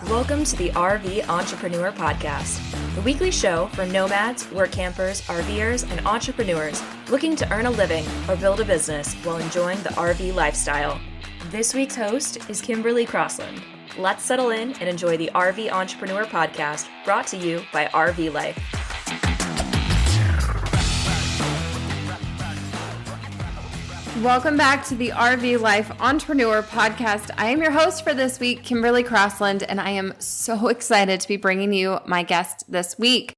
Welcome to the RV Entrepreneur Podcast, the weekly show for nomads, work campers, RVers, and entrepreneurs looking to earn a living or build a business while enjoying the RV lifestyle. This week's host is Kimberly Crossland. Let's settle in and enjoy the RV Entrepreneur Podcast, brought to you by RV Life. Welcome back to the RV Life Entrepreneur Podcast. I am your host for this week, Kimberly Crossland, and I am so excited to be bringing you my guest this week.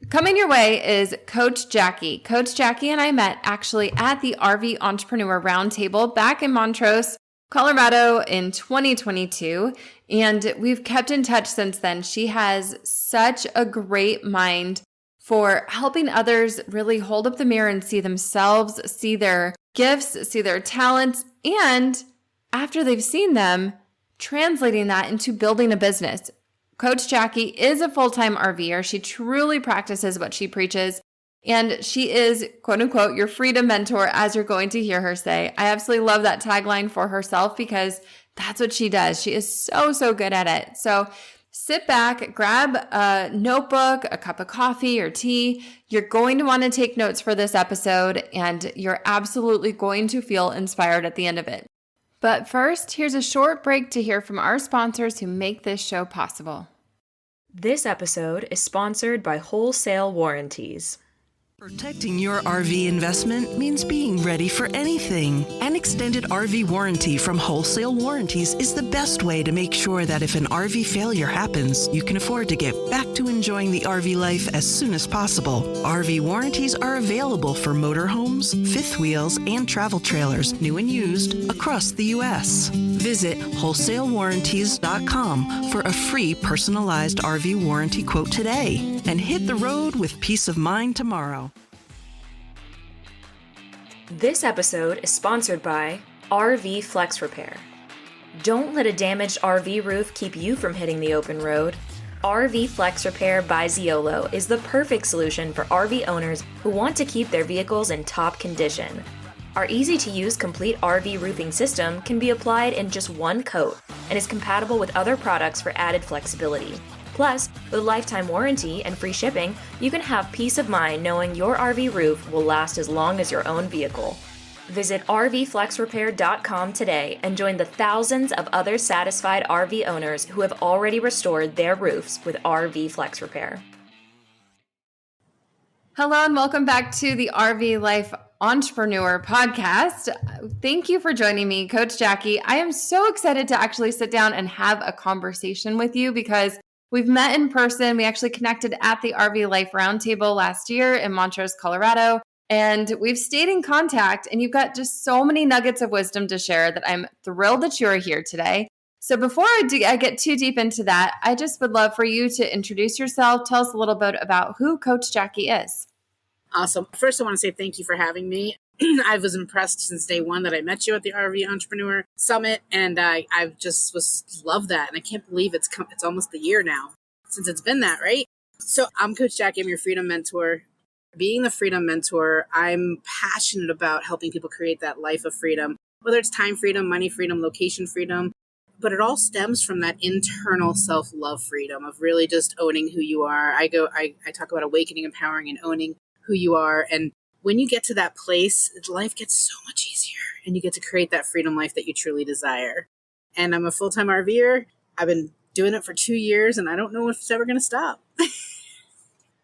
Coming your way is Coach Jackie. Coach Jackie and I met actually at the RV Entrepreneur Roundtable back in Montrose, Colorado in 2022, and we've kept in touch since then. She has such a great mind for helping others really hold up the mirror and see themselves, see their gifts, see their talents, and after they've seen them, translating that into building a business. Coach Jackie is a full-time RVer. She truly practices what she preaches, and she is, quote unquote, your freedom mentor, as you're going to hear her say. I absolutely love that tagline for herself because that's what she does. She is so good at it. So sit back, grab a notebook, a cup of coffee or tea. You're going to want to take notes for this episode, and you're absolutely going to feel inspired at the end of it. But first, here's a short break to hear from our sponsors who make this show possible. This episode is sponsored by Wholesale Warranties. Protecting your RV investment means being ready for anything. An extended RV warranty from Wholesale Warranties is the best way to make sure that if an RV failure happens, you can afford to get back to enjoying the RV life as soon as possible. RV warranties are available for motorhomes, fifth wheels, and travel trailers, new and used, across the U.S. Visit wholesalewarranties.com for a free personalized RV warranty quote today and hit the road with peace of mind tomorrow. This episode is sponsored by RV Flex Repair. Don't let a damaged RV roof keep you from hitting the open road. RV Flex Repair by Ziolo is the perfect solution for RV owners who want to keep their vehicles in top condition. Our easy-to-use complete RV roofing system can be applied in just one coat and is compatible with other products for added flexibility. Plus, with a lifetime warranty and free shipping, you can have peace of mind knowing your RV roof will last as long as your own vehicle. Visit rvflexrepair.com today and join the thousands of other satisfied RV owners who have already restored their roofs with RV Flex Repair. Hello and welcome back to the RV Life Entrepreneur Podcast. Thank you for joining me, Coach Jackie. I am so excited to actually sit down and have a conversation with you because we've met in person. We actually connected at the RV Life Roundtable last year in Montrose, Colorado, and we've stayed in contact, and you've got just so many nuggets of wisdom to share that I'm thrilled that you're here today. So before I get too deep into that, I just would love for you to introduce yourself. Tell us a little bit about who Coach Jackie is. Awesome. First, I want to say thank you for having me. I was impressed since day one that I met you at the RV Entrepreneur Summit, and I just love that. And I can't believe it's almost a year now since it's been that, right? So I'm Coach Jackie. I'm your freedom mentor. Being the freedom mentor, I'm passionate about helping people create that life of freedom, whether it's time freedom, money freedom, location freedom, but it all stems from that internal self-love freedom of really just owning who you are. I talk about awakening, empowering, and owning who you are. And when you get to that place, life gets so much easier and you get to create that freedom life that you truly desire. And I'm a full-time RVer. I've been doing it for 2 years and I don't know if it's ever going to stop.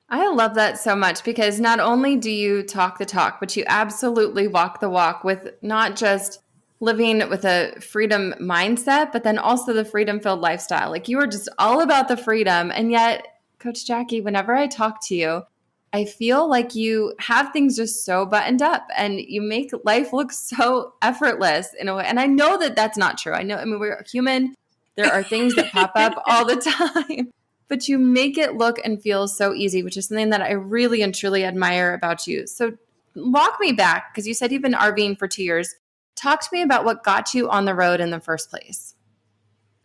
I love that so much because not only do you talk the talk, but you absolutely walk the walk with not just living with a freedom mindset, but then also the freedom-filled lifestyle. Like you are just all about the freedom. And yet, Coach Jackie, whenever I talk to you, I feel like you have things just so buttoned up and you make life look so effortless in a way. And I know that that's not true. I mean, we're human. There are things that pop up all the time, but you make it look and feel so easy, which is something that I really and truly admire about you. So walk me back, because you said you've been RVing for 2 years. Talk to me about what got you on the road in the first place.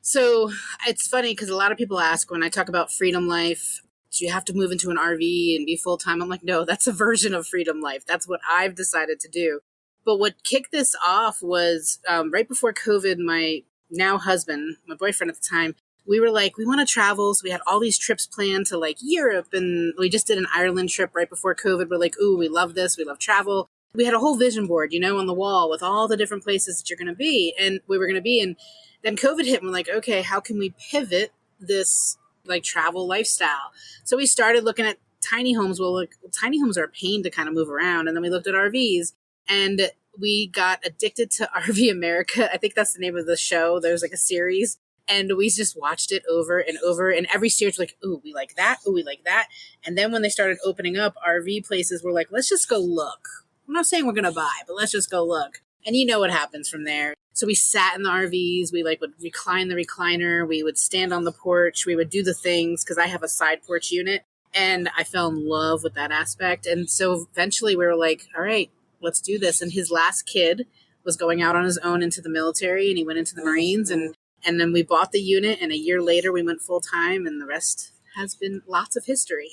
So it's funny because a lot of people ask when I talk about freedom life, do you have to move into an RV and be full-time? I'm like, no, that's a version of freedom life. That's what I've decided to do. But what kicked this off was right before COVID, my now husband, my boyfriend at the time, we were like, we want to travel. So we had all these trips planned to like Europe, and we just did an Ireland trip right before COVID. We're like, ooh, we love this. We love travel. We had a whole vision board, on the wall with all the different places that you're going to be and we were going to be. And then COVID hit and we're like, okay, how can we pivot this like travel lifestyle? So we started looking at tiny homes. Well, like tiny homes are a pain to kind of move around. And then we looked at RVs and we got addicted to RV America. I think that's the name of the show. There's like a series. And we just watched it over and over. And every series like, ooh, we like that. Ooh, we like that. And then when they started opening up RV places, we're like, let's just go look. I'm not saying we're going to buy, but let's just go look. And you know what happens from there. So we sat in the RVs. We like would recline the recliner. We would stand on the porch. We would do the things because I have a side porch unit. And I fell in love with that aspect. And so eventually we were like, all right, let's do this. And his last kid was going out on his own into the military and he went into the Marines. And then we bought the unit. And a year later we went full time and the rest has been lots of history.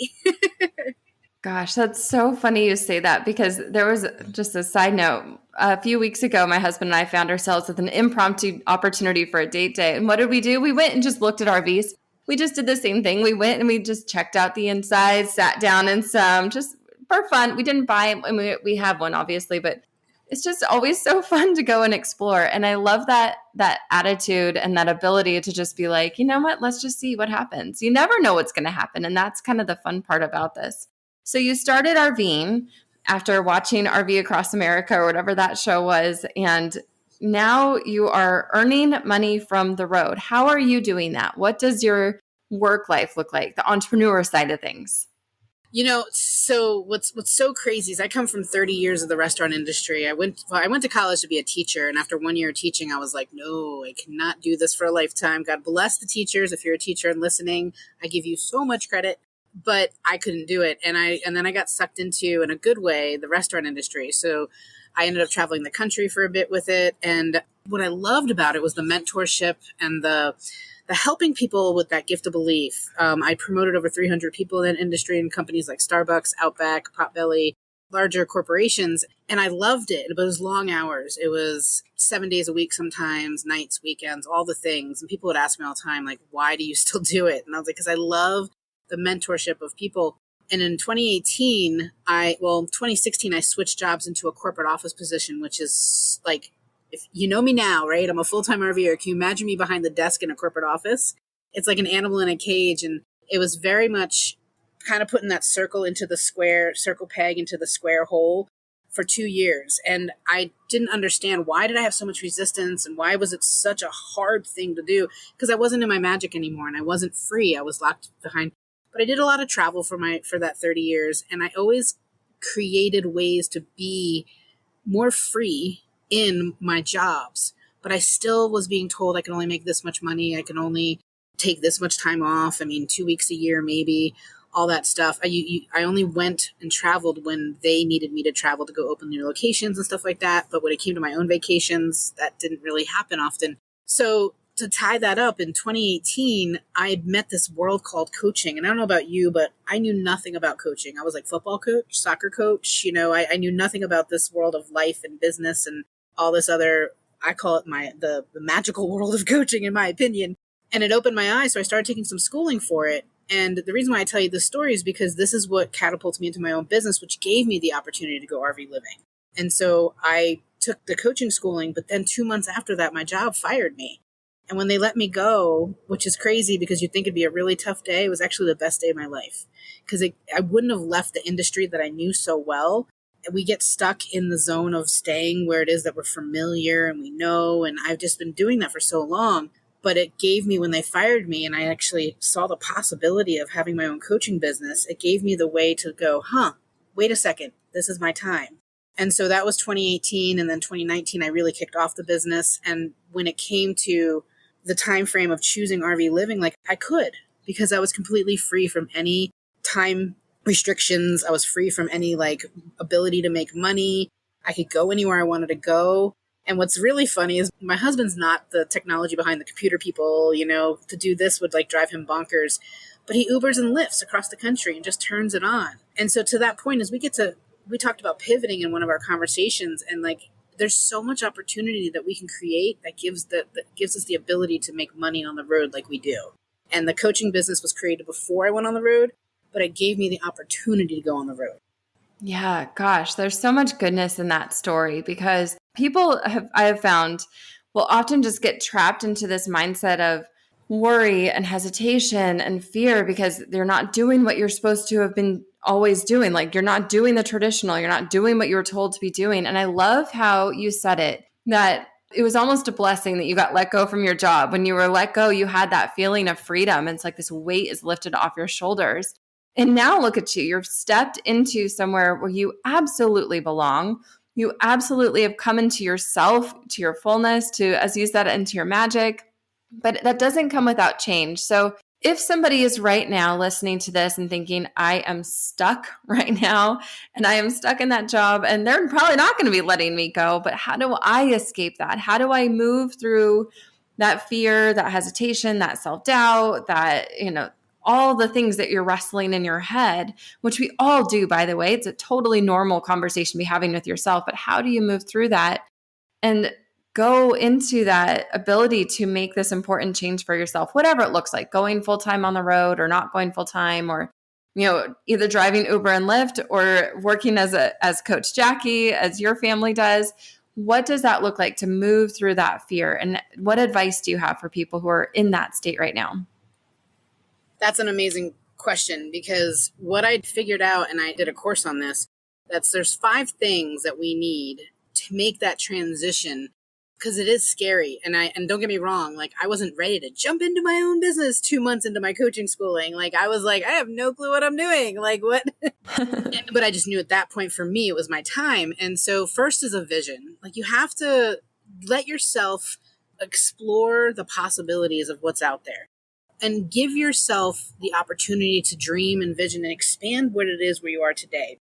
Gosh, that's so funny you say that because there was just a side note. A few weeks ago, my husband and I found ourselves with an impromptu opportunity for a date day. And what did we do? We went and just looked at RVs. We just did the same thing. We went and we just checked out the inside, sat down in some just for fun. We didn't buy, I mean, we have one obviously, but it's just always so fun to go and explore. And I love that attitude and that ability to just be like, you know what, let's just see what happens. You never know what's going to happen. And that's kind of the fun part about this. So you started RVing after watching RV Across America or whatever that show was, and now you are earning money from the road. How are you doing that? What does your work life look like, the entrepreneur side of things? So what's so crazy is I come from 30 years of the restaurant industry. I went to college to be a teacher, and after 1 year of teaching, I was like, no, I cannot do this for a lifetime. God bless the teachers. If you're a teacher and listening, I give you so much credit. But I couldn't do it. And then I got sucked into, in a good way, the restaurant industry. So I ended up traveling the country for a bit with it. And what I loved about it was the mentorship and the helping people with that gift of belief. I promoted over 300 people in that industry in companies like Starbucks, Outback, Potbelly, larger corporations. And I loved it. But it was long hours. It was 7 days a week sometimes, nights, weekends, all the things. And people would ask me all the time, like, why do you still do it? And I was like, because I love the mentorship of people. And in 2016, I switched jobs into a corporate office position, which is like, if you know me now, right? I'm a full-time RVer. Can you imagine me behind the desk in a corporate office? It's like an animal in a cage. And it was very much kind of putting that circle peg into the square hole for 2 years. And I didn't understand, why did I have so much resistance and why was it such a hard thing to do? Because I wasn't in my magic anymore and I wasn't free. I was locked behind. But I did a lot of travel for that 30 years. And I always created ways to be more free in my jobs. But I still was being told I can only make this much money. I can only take this much time off. 2 weeks a year, maybe, all that stuff. I only went and traveled when they needed me to travel to go open new locations and stuff like that. But when it came to my own vacations, that didn't really happen often. So to tie that up, in 2018, I had met this world called coaching. And I don't know about you, but I knew nothing about coaching. I was like football coach, soccer coach. I knew nothing about this world of life and business and all this other, I call it the magical world of coaching, in my opinion. And it opened my eyes. So I started taking some schooling for it. And the reason why I tell you this story is because this is what catapulted me into my own business, which gave me the opportunity to go RV living. And so I took the coaching schooling, but then 2 months after that, my job fired me. And when they let me go, which is crazy because you'd think it'd be a really tough day, it was actually the best day of my life. Because I wouldn't have left the industry that I knew so well. We get stuck in the zone of staying where it is that we're familiar and we know. And I've just been doing that for so long. But it gave me, when they fired me and I actually saw the possibility of having my own coaching business, it gave me the way to go, wait a second, this is my time. And so that was 2018. And then 2019, I really kicked off the business. And when it came to the time frame of choosing RV living, like I could, because I was completely free from any time restrictions. I was free from any ability to make money. I could go anywhere I wanted to go. And what's really funny is my husband's not the technology behind the computer people, to do this would drive him bonkers, but he Ubers and Lyfts across the country and just turns it on. And so to that point, as we talked about pivoting in one of our conversations, and there's so much opportunity that we can create that gives us the ability to make money on the road like we do. And the coaching business was created before I went on the road, but it gave me the opportunity to go on the road. Yeah, gosh, there's so much goodness in that story because I have found will often just get trapped into this mindset of worry and hesitation and fear because they're not doing what you're supposed to have been always doing. Like you're not doing the traditional, you're not doing what you were told to be doing. And I love how you said it, that it was almost a blessing that you got let go from your job. When you were let go, you had that feeling of freedom. It's like this weight is lifted off your shoulders. And now look at you. You've stepped into somewhere where you absolutely belong. You absolutely have come into yourself, to your fullness, to, as you said, into your magic. But that doesn't come without change. So if somebody is right now listening to this and thinking, I am stuck right now and I am stuck in that job and they're probably not going to be letting me go, but how do I escape that? How do I move through that fear, that hesitation, that self-doubt, that, all the things that you're wrestling in your head, which we all do, by the way. It's a totally normal conversation to be having with yourself, but how do you move through that and go into that ability to make this important change for yourself, whatever it looks like, going full-time on the road or not going full-time, or, either driving Uber and Lyft or working as Coach Jackie, as your family does. What does that look like to move through that fear? And what advice do you have for people who are in that state right now? That's an amazing question because what I figured out, and I did a course on this, there's 5 things that we need to make that transition, because it is scary. And don't get me wrong, like I wasn't ready to jump into my own business 2 months into my coaching schooling. Like I was like, I have no clue what I'm doing. Like what? But I just knew at that point for me, it was my time. And so first is a vision. Like you have to let yourself explore the possibilities of what's out there. And give yourself the opportunity to dream and vision and expand what it is where you are today.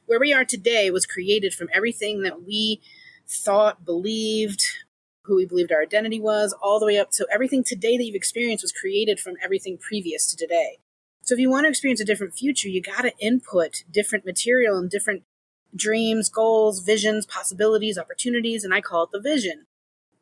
Where we are today was created from everything that we thought, believed, who we believed our identity was, all the way up to everything today that you've experienced was created from everything previous to today. So if you want to experience a different future, you got to input different material and different dreams, goals, visions, possibilities, opportunities, and I call it the vision.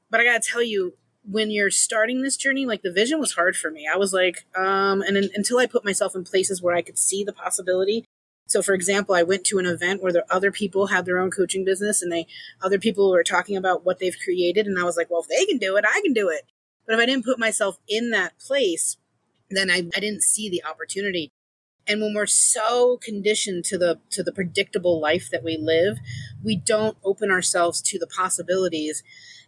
But I got to tell you, when you're starting this journey, like the vision was hard for me. I was like, until I put myself in places where I could see the possibility. So for example, I went to an event where other people had their own coaching business and other people were talking about what they've created. And I was like, well, if they can do it, I can do it. But if I didn't put myself in that place, then I didn't see the opportunity. And when we're so conditioned to the predictable life that we live, we don't open ourselves to the possibilities.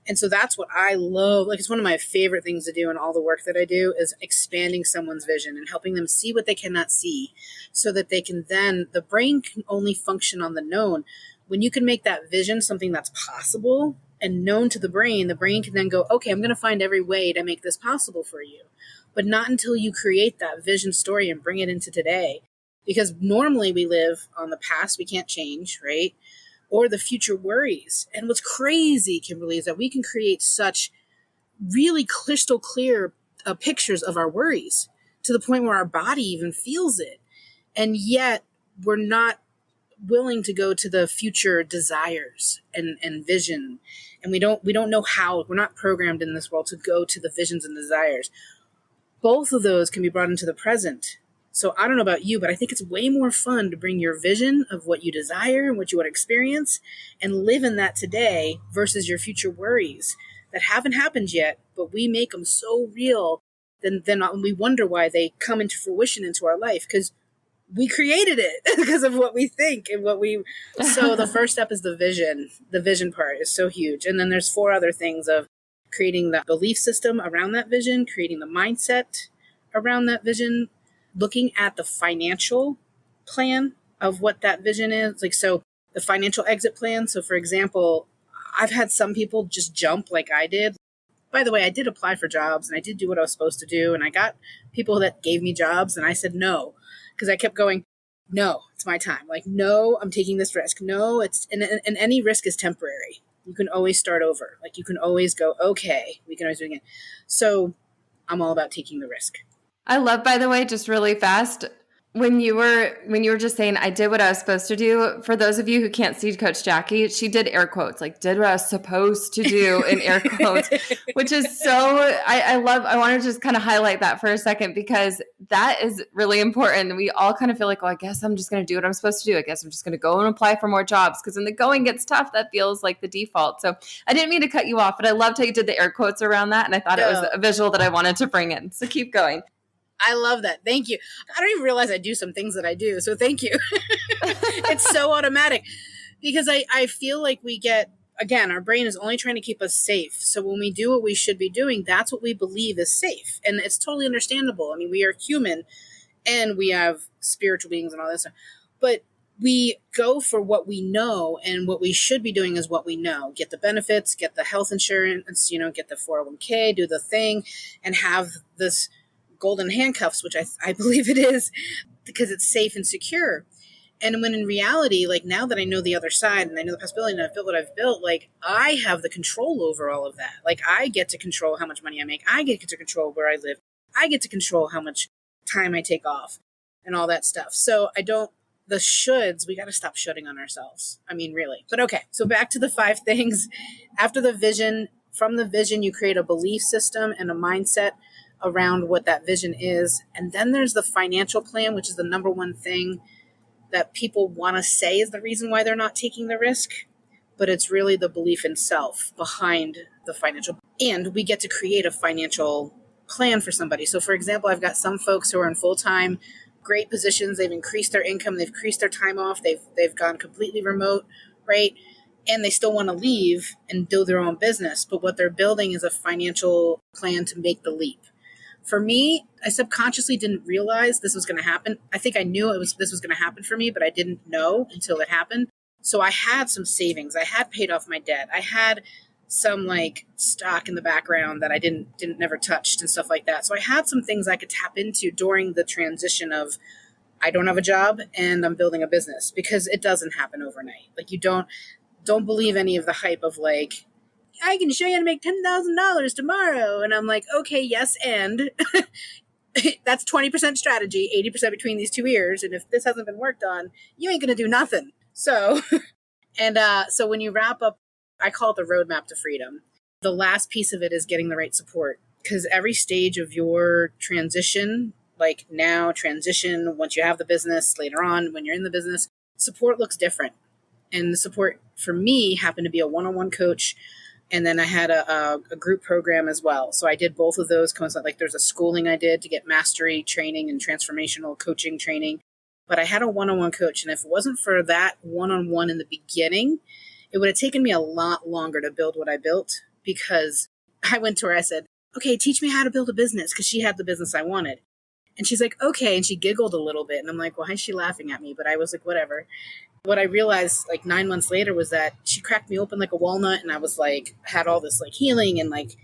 And so that's what I love. Like, it's one of my favorite things to do in all the work that I do is expanding someone's vision and helping them see what they cannot see so that they can then, the brain can only function on the known. When you can make that vision something that's possible and known to the brain can then go, okay, I'm going to find every way to make this possible for you. But not until you create that vision story and bring it into today. Because normally we live on the past we can't change, right? Or the future worries. And what's crazy, Kimberly, is that we can create such really crystal clear pictures of our worries to the point where our body even feels it. And yet we're not willing to go to the future desires and vision. And we don't know how. We're not programmed in this world to go to the visions and desires. Both of those can be brought into the present. So I don't know about you, but I think it's way more fun to bring your vision of what you desire and what you want to experience and live in that today versus your future worries that haven't happened yet, but we make them so real. Then we wonder why they come into fruition into our life because we created it because of what we think and so the first step is the vision. The vision part is so huge. And then there's 4 other things of creating the belief system around that vision, creating the mindset around that vision, looking at the financial plan of what that vision is. Like, so the financial exit plan. So for example, I've had some people just jump like I did. By the way, I did apply for jobs and I did do what I was supposed to do. And I got people that gave me jobs and I said no, because I kept going, no, it's my time. Like, no, I'm taking this risk. No, and any risk is temporary. You can always start over. Like you can always go, okay, we can always do it again. So I'm all about taking the risk. I love, by the way, just really fast, When you were just saying I did what I was supposed to do, for those of you who can't see Coach Jackie, she did air quotes, like did what I was supposed to do in air quotes, which is so, I want to just kind of highlight that for a second, because that is really important. We all kind of feel like, well, I guess I'm just going to do what I'm supposed to do. I guess I'm just going to go and apply for more jobs, because when the going gets tough, that feels like the default. So I didn't mean to cut you off, but I loved how you did the air quotes around that. And I thought it was a visual that I wanted to bring in. So keep going. I love that. Thank you. I don't even realize I do some things that I do. So thank you. It's so automatic, because I feel like we get, again, our brain is only trying to keep us safe. So when we do what we should be doing, that's what we believe is safe. And it's totally understandable. I mean, we are human and we have spiritual beings and all that stuff, but we go for what we know, and what we should be doing is what we know. Get the benefits, get the health insurance, get the 401k, do the thing, and have this golden handcuffs, which I believe it is, because it's safe and secure. And when in reality, like now that I know the other side and I know the possibility and I've built what I've built, like I have the control over all of that. Like I get to control how much money I make. I get to control where I live. I get to control how much time I take off and all that stuff. So the shoulds, we got to stop shoulding on ourselves. I mean, really. But okay, so back to the 5 things. After the vision, from the vision, you create a belief system and a mindset around what that vision is. And then there's the financial plan, which is the number one thing that people want to say is the reason why they're not taking the risk. But it's really the belief in self behind the financial. And we get to create a financial plan for somebody. So for example, I've got some folks who are in full-time, great positions. They've increased their income. They've increased their time off. They've gone completely remote, right? And they still want to leave and build their own business. But what they're building is a financial plan to make the leap. For me, I subconsciously didn't realize this was going to happen. I think I knew this was going to happen for me, but I didn't know until it happened. So I had some savings. I had paid off my debt. I had some like stock in the background that I didn't never touched and stuff like that. So I had some things I could tap into during the transition of I don't have a job and I'm building a business, because it doesn't happen overnight. Like you don't believe any of the hype of like, I can show you how to make $10,000 tomorrow. And I'm like, okay, yes. And that's 20% strategy, 80% between these 2 ears. And if this hasn't been worked on, you ain't going to do nothing. So, so when you wrap up, I call it the roadmap to freedom. The last piece of it is getting the right support, because every stage of your transition, like now transition, once you have the business, later on, when you're in the business, support looks different. And the support for me happened to be a one-on-one coach. And then I had a group program as well. So I did both of those. Like there's a schooling I did to get mastery training and transformational coaching training. But I had a one-on-one coach. And if it wasn't for that one-on-one in the beginning, it would have taken me a lot longer to build what I built, because I went to her, I said, okay, teach me how to build a business, because she had the business I wanted. And she's like, okay. And she giggled a little bit. And I'm like, why is she laughing at me? But I was like, whatever. What I realized like 9 months later was that she cracked me open like a walnut, and I was like, had all this like healing and like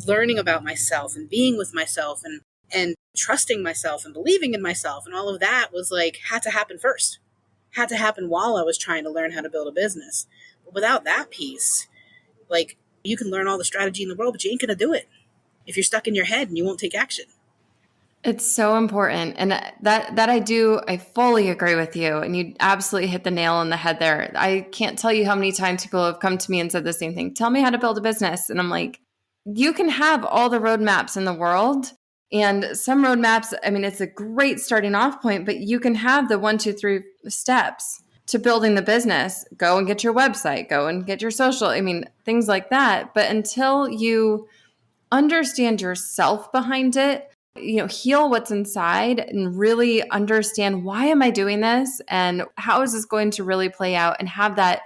learning about myself and being with myself and trusting myself and believing in myself. And all of that was like, had to happen first, had to happen while I was trying to learn how to build a business. But without that piece, like you can learn all the strategy in the world, but you ain't going to do it if you're stuck in your head and you won't take action. It's so important. And I fully agree with you. And you absolutely hit the nail on the head there. I can't tell you how many times people have come to me and said the same thing. Tell me how to build a business. And I'm like, you can have all the roadmaps in the world. And some roadmaps, I mean, it's a great starting off point, but you can have the 1, 2, 3 steps to building the business. Go and get your website, go and get your social, I mean, things like that. But until you understand yourself behind it, heal what's inside and really understand, why am I doing this? And how is this going to really play out? And have that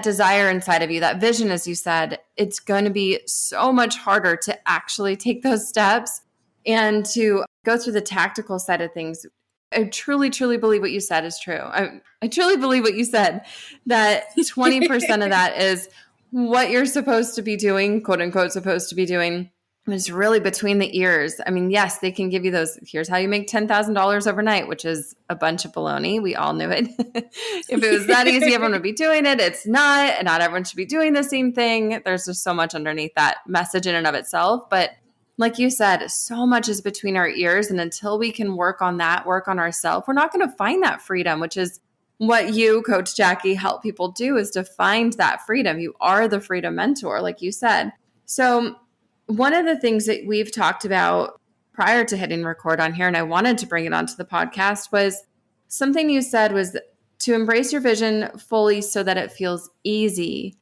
desire inside of you, that vision, as you said, it's going to be so much harder to actually take those steps and to go through the tactical side of things. I truly, truly believe what you said is true. I truly believe what you said, that 20% of that is what you're supposed to be doing, quote unquote, supposed to be doing. It's really between the ears. I mean, yes, they can give you those. Here's how you make $10,000 overnight, which is a bunch of baloney. We all knew it. If it was that easy, everyone would be doing it. It's not, and not everyone should be doing the same thing. There's just so much underneath that message in and of itself. But like you said, so much is between our ears. And until we can work on that, work on ourselves, we're not going to find that freedom, which is what you, Coach Jackie, help people do, is to find that freedom. You are the freedom mentor, like you said. So one of the things that we've talked about prior to hitting record on here, and I wanted to bring it onto the podcast, was something you said was to embrace your vision fully so that it feels easy.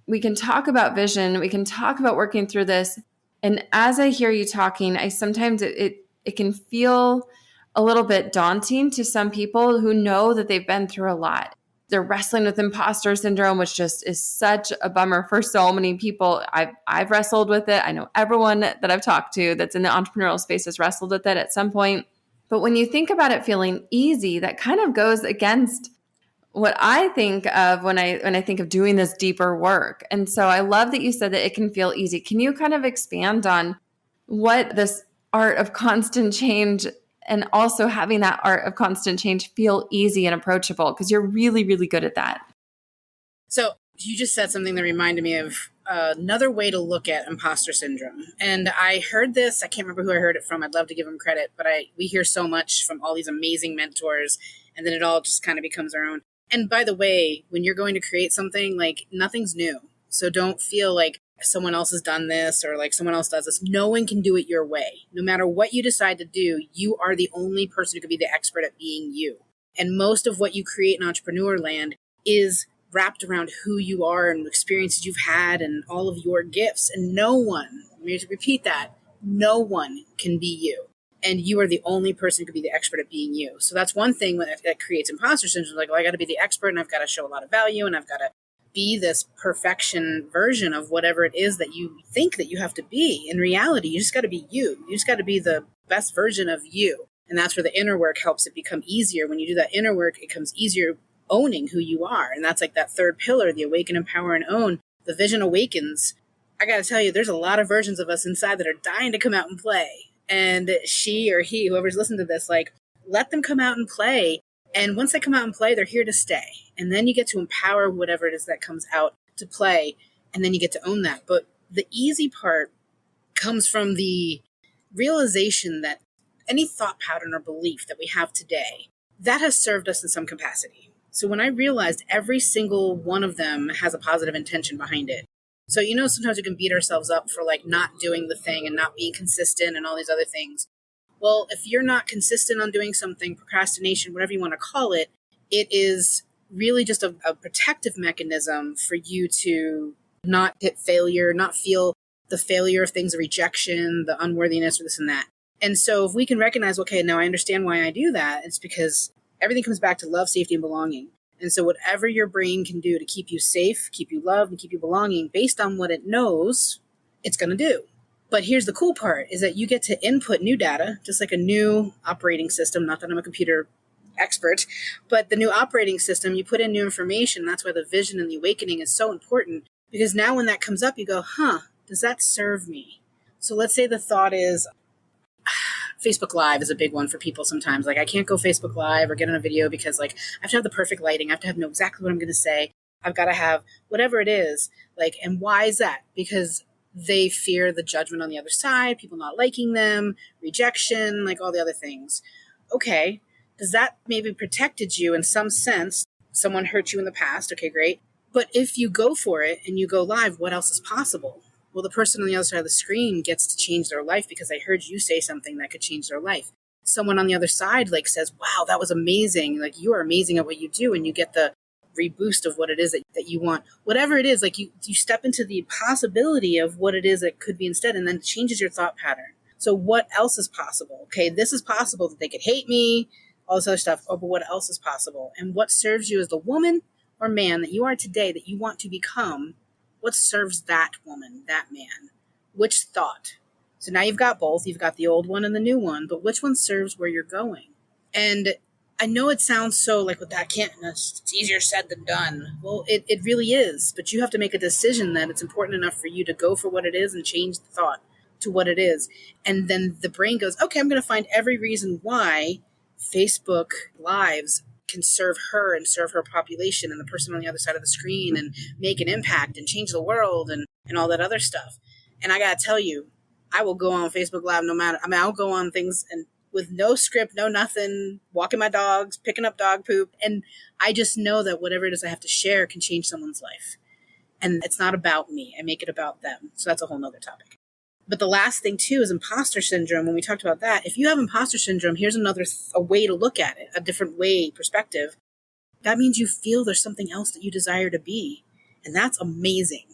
We can talk about vision. We can talk about working through this. And as I hear you talking, I sometimes it can feel a little bit daunting to some people who know that they've been through a lot. They're wrestling with imposter syndrome, which just is such a bummer for so many people. I've wrestled with it. I know everyone that I've talked to that's in the entrepreneurial space has wrestled with it at some point. But when you think about it feeling easy, that kind of goes against what I think of when I think of doing this deeper work. And so I love that you said that it can feel easy. Can you kind of expand on what this art of constant change and also having that art of constant change feel easy and approachable? Because you're really, really good at that. So you just said something that reminded me of another way to look at imposter syndrome. And I heard this, I can't remember who I heard it from. I'd love to give them credit, but we hear so much from all these amazing mentors, and then it all just kind of becomes our own. And by the way, when you're going to create something, like, nothing's new. So don't feel like someone else has done this or like someone else does this. No one can do it your way. No matter what you decide to do, you are the only person who could be the expert at being you. And most of what you create in entrepreneur land is wrapped around who you are and experiences you've had and all of your gifts. And no one, let me repeat that, no one can be you. And you are the only person who could be the expert at being you. So that's one thing that creates imposter syndrome. Like, well, I got to be the expert and I've got to show a lot of value and I've got to be this perfection version of whatever it is that you think that you have to be. In reality, you just got to be you. You just got to be the best version of you. And that's where the inner work helps it become easier. When you do that inner work, it becomes easier owning who you are. And that's like that third pillar, the awaken, empower, and own. The vision awakens. I got to tell you, there's a lot of versions of us inside that are dying to come out and play. And she or he, whoever's listening to this, like, let them come out and play. And once they come out and play, they're here to stay. And then you get to empower whatever it is that comes out to play. And then you get to own that. But the easy part comes from the realization that any thought pattern or belief that we have today, that has served us in some capacity. So when I realized every single one of them has a positive intention behind it. So, sometimes we can beat ourselves up for like not doing the thing and not being consistent and all these other things. Well, if you're not consistent on doing something, procrastination, whatever you want to call it, it is really just a protective mechanism for you to not hit failure, not feel the failure of things, the rejection, the unworthiness, or this and that. And so if we can recognize, okay, now I understand why I do that, it's because everything comes back to love, safety, and belonging. And so whatever your brain can do to keep you safe, keep you loved, and keep you belonging based on what it knows, it's going to do. But here's the cool part, is that you get to input new data, just like a new operating system. Not that I'm a computer expert, but the new operating system, you put in new information. That's why the vision and the awakening is so important, because now when that comes up, you go, does that serve me? So let's say the thought is, Facebook Live is a big one for people sometimes. Like, I can't go Facebook Live or get on a video because, like, I have to have the perfect lighting. I have to know exactly what I'm going to say. I've got to have whatever it is. Like, and why is that? Because they fear the judgment on the other side, people not liking them, rejection, like all the other things. Okay, does that maybe protected you in some sense? Someone hurt you in the past. Okay, great. But if you go for it and you go live, what else is possible? Well, the person on the other side of the screen gets to change their life because they heard you say something that could change their life. Someone on the other side like says, wow, that was amazing. Like, you are amazing at what you do. And you get the reboost of what it is that you want. Whatever it is, like you step into the possibility of what it is that could be instead, and then it changes your thought pattern. So what else is possible? Okay, this is possible that they could hate me, all this other stuff. Oh, but what else is possible? And what serves you as the woman or man that you are today, that you want to become? What serves that woman, that man? Which thought? So now you've got both. You've got the old one and the new one, but which one serves where you're going? And I know it sounds so like, with that can't, it's easier said than done. Well, it really is, but you have to make a decision that it's important enough for you to go for what it is and change the thought to what it is. And then the brain goes, okay, I'm going to find every reason why Facebook Lives can serve her and serve her population and the person on the other side of the screen and make an impact and change the world and all that other stuff. And I got to tell you, I will go on Facebook Live no matter. I mean, I'll go on things and with no script, no nothing, walking my dogs, picking up dog poop. And I just know that whatever it is I have to share can change someone's life. And it's not about me. I make it about them. So that's a whole nother topic. But the last thing too is imposter syndrome. When we talked about that, if you have imposter syndrome, here's a way to look at it, a different perspective. That means you feel there's something else that you desire to be. And that's amazing.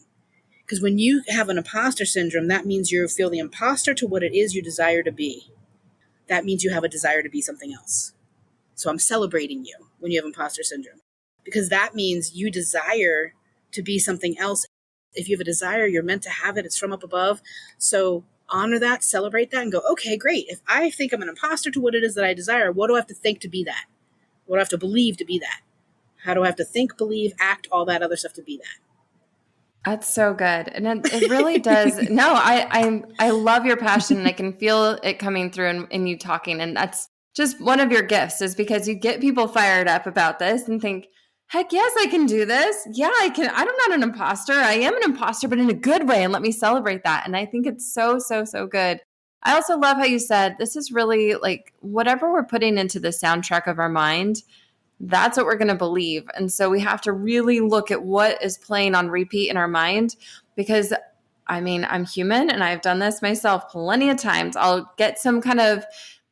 Because when you have an imposter syndrome, that means you feel the imposter to what it is you desire to be. That means you have a desire to be something else. So I'm celebrating you when you have imposter syndrome, because that means you desire to be something else. If you have a desire, you're meant to have it. It's from up above. So honor that, celebrate that, and go, okay, great. If I think I'm an imposter to what it is that I desire, what do I have to think to be that? What do I have to believe to be that? How do I have to think, believe, act, all that other stuff to be that? That's so good. And it really does. No, I love your passion, and I can feel it coming through in you talking. And that's just one of your gifts, is because you get people fired up about this and think, heck yes, I can do this. Yeah, I can. I'm not an imposter. I am an imposter, but in a good way. And let me celebrate that. And I think it's so, so, so good. I also love how you said, this is really like whatever we're putting into the soundtrack of our mind, that's what we're going to believe. And so we have to really look at what is playing on repeat in our mind, because I mean, I'm human and I've done this myself plenty of times. I'll get some kind of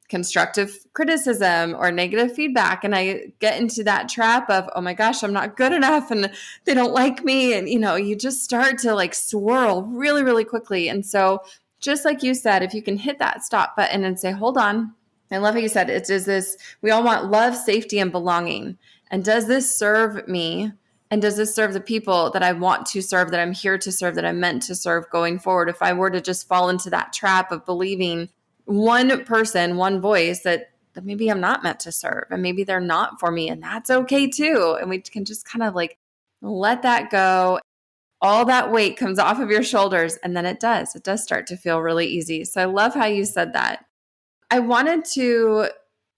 constructive criticism or negative feedback, and I get into that trap of, oh my gosh, I'm not good enough and they don't like me. And, you just start to like swirl really, really quickly. And so just like you said, if you can hit that stop button and say, hold on, I love how you said it is this, we all want love, safety, and belonging. And does this serve me? And does this serve the people that I want to serve, that I'm here to serve, that I'm meant to serve going forward? If I were to just fall into that trap of believing one person, one voice that maybe I'm not meant to serve, and maybe they're not for me, and that's okay too. And we can just kind of like let that go. All that weight comes off of your shoulders, and then it does start to feel really easy. So I love how you said that. I wanted to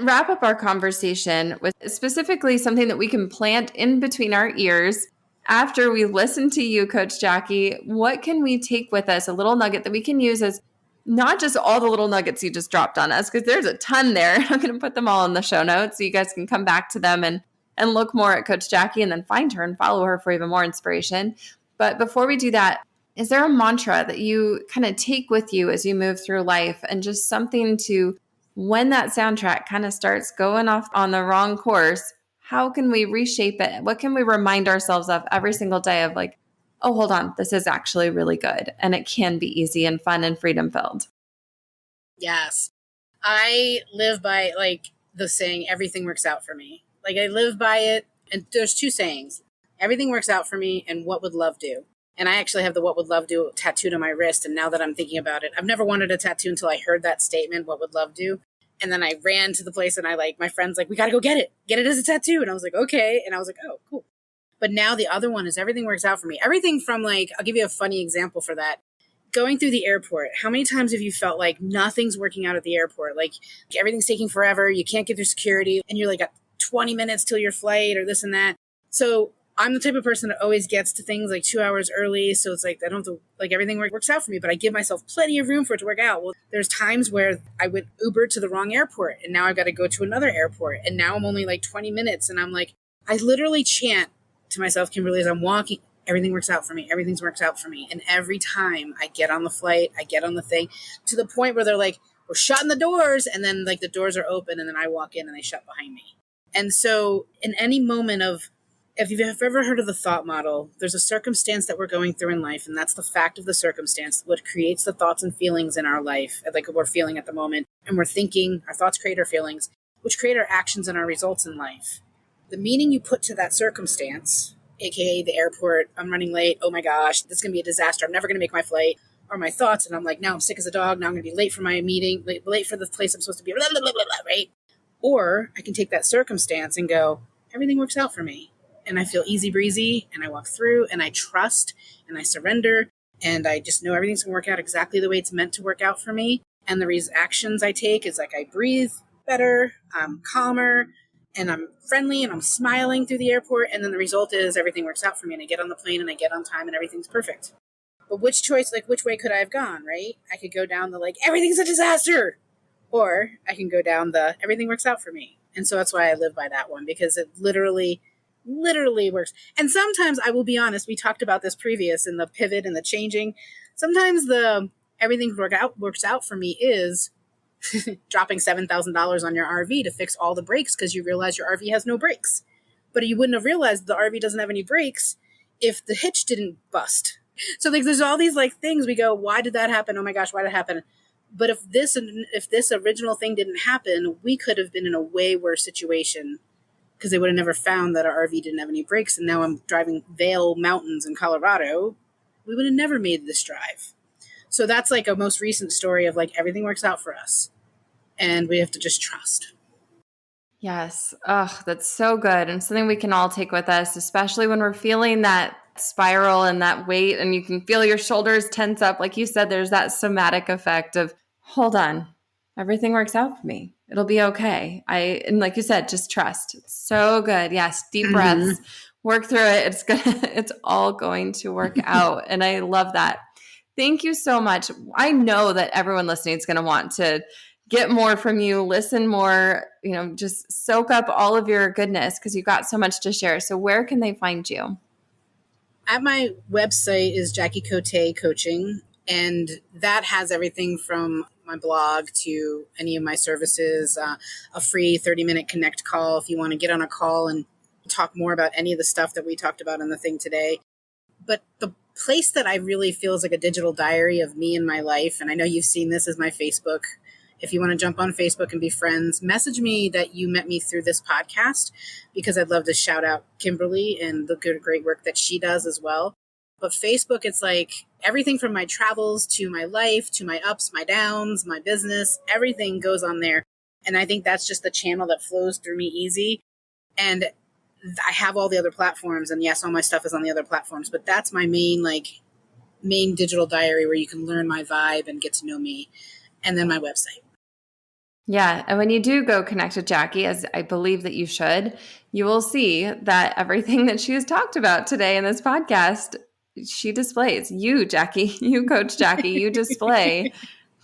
wrap up our conversation with specifically something that we can plant in between our ears after we listen to you, Coach Jackie. What can we take with us, a little nugget that we can use as not just all the little nuggets you just dropped on us, because there's a ton there. I'm going to put them all in the show notes so you guys can come back to them and look more at Coach Jackie, and then find her and follow her for even more inspiration. But before we do that, is there a mantra that you kind of take with you as you move through life, and just something to, when that soundtrack kind of starts going off on the wrong course, how can we reshape it? What can we remind ourselves of every single day of like, oh, hold on, this is actually really good. And it can be easy and fun and freedom filled. Yes. I live by like the saying, everything works out for me. Like I live by it. And there's two sayings, everything works out for me and what would love do. And I actually have the what would love do tattooed on my wrist. And now that I'm thinking about it, I've never wanted a tattoo until I heard that statement, what would love do? And then I ran to the place and my friend's like, we got to go get it as a tattoo. And I was like, okay. And I was like, oh, cool. But now the other one is everything works out for me. Everything from like, I'll give you a funny example for that. Going through the airport, how many times have you felt like nothing's working out at the airport? Like everything's taking forever. You can't get through security and you're like got 20 minutes till your flight or this and that. So I'm the type of person that always gets to things like 2 hours early. So it's like, I don't have to, like everything works out for me, but I give myself plenty of room for it to work out. Well, there's times where I would Uber to the wrong airport and now I've got to go to another airport. And now I'm only like 20 minutes. And I'm like, I literally chant to myself, Kimberly, as I'm walking, everything works out for me. Everything works out for me. And every time I get on the flight, I get on the thing to the point where they're like, we're shutting the doors. And then like the doors are open and then I walk in and they shut behind me. And so in any moment of, if you've ever heard of the thought model, there's a circumstance that we're going through in life, and that's the fact of the circumstance, what creates the thoughts and feelings in our life, like what we're feeling at the moment. And we're thinking, our thoughts create our feelings, which create our actions and our results in life. The meaning you put to that circumstance, aka the airport, I'm running late, oh my gosh, this is going to be a disaster, I'm never going to make my flight, or my thoughts, and I'm like, now I'm sick as a dog, now I'm going to be late for my meeting, late for the place I'm supposed to be, blah, blah, blah, blah, blah, right? Or I can take that circumstance and go, everything works out for me. And I feel easy breezy and I walk through and I trust and I surrender and I just know everything's going to work out exactly the way it's meant to work out for me. And the actions I take is like I breathe better, I'm calmer, and I'm friendly and I'm smiling through the airport. And then the result is everything works out for me and I get on the plane and I get on time and everything's perfect. But which way could I have gone, right? I could go down the everything's a disaster, or I can go down the everything works out for me. And so that's why I live by that one, because it literally works. And sometimes, I will be honest, we talked about this previous in the pivot and the changing. Sometimes the everything works out for me is dropping $7,000 on your RV to fix all the brakes because you realize your RV has no brakes. But you wouldn't have realized the RV doesn't have any brakes if the hitch didn't bust. So there's all these things we go, why did that happen? Oh my gosh, why did it happen? But if this original thing didn't happen, we could have been in a way worse situation, because they would have never found that our RV didn't have any brakes. And now I'm driving Vail Mountains in Colorado. We would have never made this drive. So that's a most recent story of everything works out for us. And we have to just trust. Yes. Oh, that's so good. And something we can all take with us, especially when we're feeling that spiral and that weight, and you can feel your shoulders tense up. Like you said, there's that somatic effect of, hold on, everything works out for me. It'll be okay. And like you said, just trust. It's so good. Yes. Deep breaths, work through it. It's all going to work out. And I love that. Thank you so much. I know that everyone listening is going to want to get more from you, listen more, just soak up all of your goodness, because you've got so much to share. So where can they find you? At my website is Jackie Cote Coaching, and that has everything from my blog to any of my services, a free 30-minute connect call if you want to get on a call and talk more about any of the stuff that we talked about in the thing today. But the place that I really feel is like a digital diary of me and my life, and I know you've seen this, is my Facebook. If you want to jump on Facebook and be friends, message me that you met me through this podcast, because I'd love to shout out Kimberly and the great work that she does as well. But Facebook, it's everything from my travels to my life, to my ups, my downs, my business, everything goes on there. And I think that's just the channel that flows through me easy. And I have all the other platforms, and yes, all my stuff is on the other platforms, but that's my main digital diary where you can learn my vibe and get to know me. And then my website. Yeah. And when you do go connect with Jackie, as I believe that you should, you will see that everything that she has talked about today in this podcast, she displays. You, Jackie, you, Coach Jackie, you display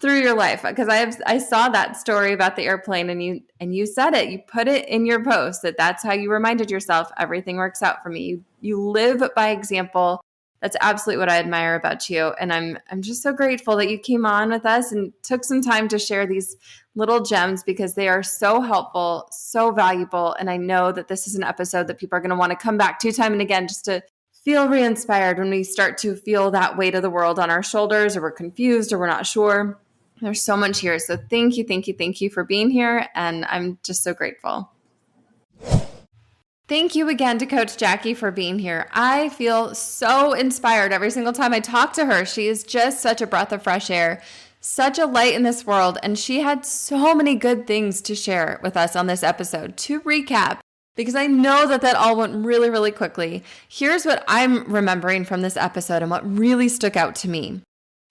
through your life. Because I saw that story about the airplane, and you said it. You put it in your post that's how you reminded yourself everything works out for me. You live by example. That's absolutely what I admire about you. And I'm just so grateful that you came on with us and took some time to share these little gems, because they are so helpful, so valuable. And I know that this is an episode that people are going to want to come back to time and again, just to feel re-inspired when we start to feel that weight of the world on our shoulders, or we're confused, or we're not sure. There's so much here. So thank you for being here. And I'm just so grateful. Thank you again to Coach Jackie for being here. I feel so inspired every single time I talk to her. She is just such a breath of fresh air, such a light in this world, and she had so many good things to share with us on this episode. To recap, because I know that all went really, really quickly, here's what I'm remembering from this episode and what really stuck out to me.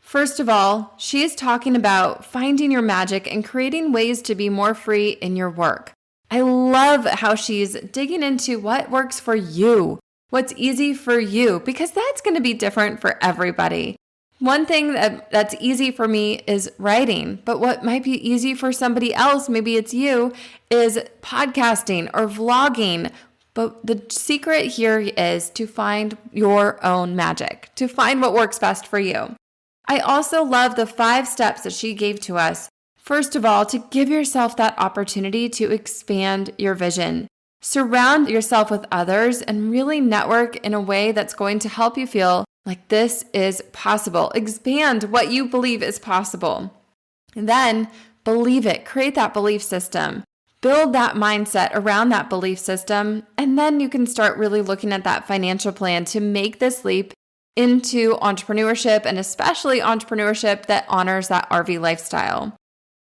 First of all, she is talking about finding your magic and creating ways to be more free in your work. I love how she's digging into what works for you, what's easy for you, because that's going to be different for everybody. One thing that's easy for me is writing, but what might be easy for somebody else, maybe it's you, is podcasting or vlogging. But the secret here is to find your own magic, to find what works best for you. I also love the 5 steps that she gave to us. First of all, to give yourself that opportunity to expand your vision. Surround yourself with others and really network in a way that's going to help you feel like this is possible. Expand what you believe is possible. And then believe it. Create that belief system. Build that mindset around that belief system. And then you can start really looking at that financial plan to make this leap into entrepreneurship, and especially entrepreneurship that honors that RV lifestyle.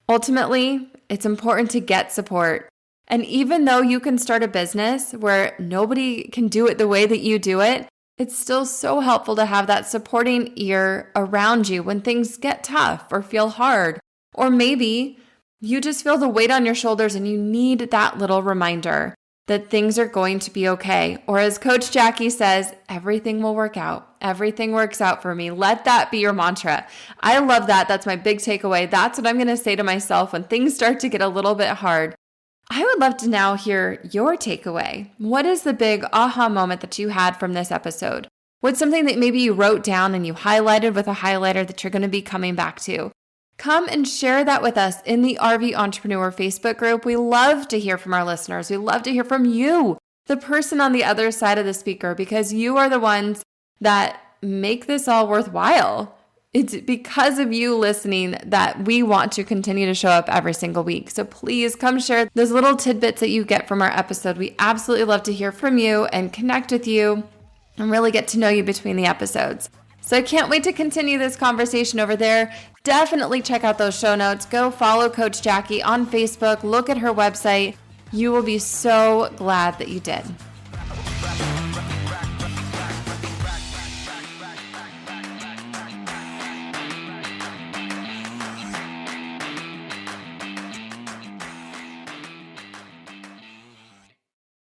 Ultimately, it's important to get support. And even though you can start a business where nobody can do it the way that you do it, it's still so helpful to have that supporting ear around you when things get tough or feel hard. Or maybe you just feel the weight on your shoulders and you need that little reminder that things are going to be okay. Or as Coach Jackie says, everything will work out. Everything works out for me. Let that be your mantra. I love that. That's my big takeaway. That's what I'm going to say to myself when things start to get a little bit hard. I would love to now hear your takeaway. What is the big aha moment that you had from this episode? What's something that maybe you wrote down and you highlighted with a highlighter that you're going to be coming back to? Come and share that with us in the RV Entrepreneur Facebook group. We love to hear from our listeners. We love to hear from you, the person on the other side of the speaker, because you are the ones that make this all worthwhile. It's because of you listening that we want to continue to show up every single week. So please come share those little tidbits that you get from our episode. We absolutely love to hear from you and connect with you and really get to know you between the episodes. So I can't wait to continue this conversation over there. Definitely check out those show notes. Go follow Coach Jackie on Facebook. Look at her website. You will be so glad that you did.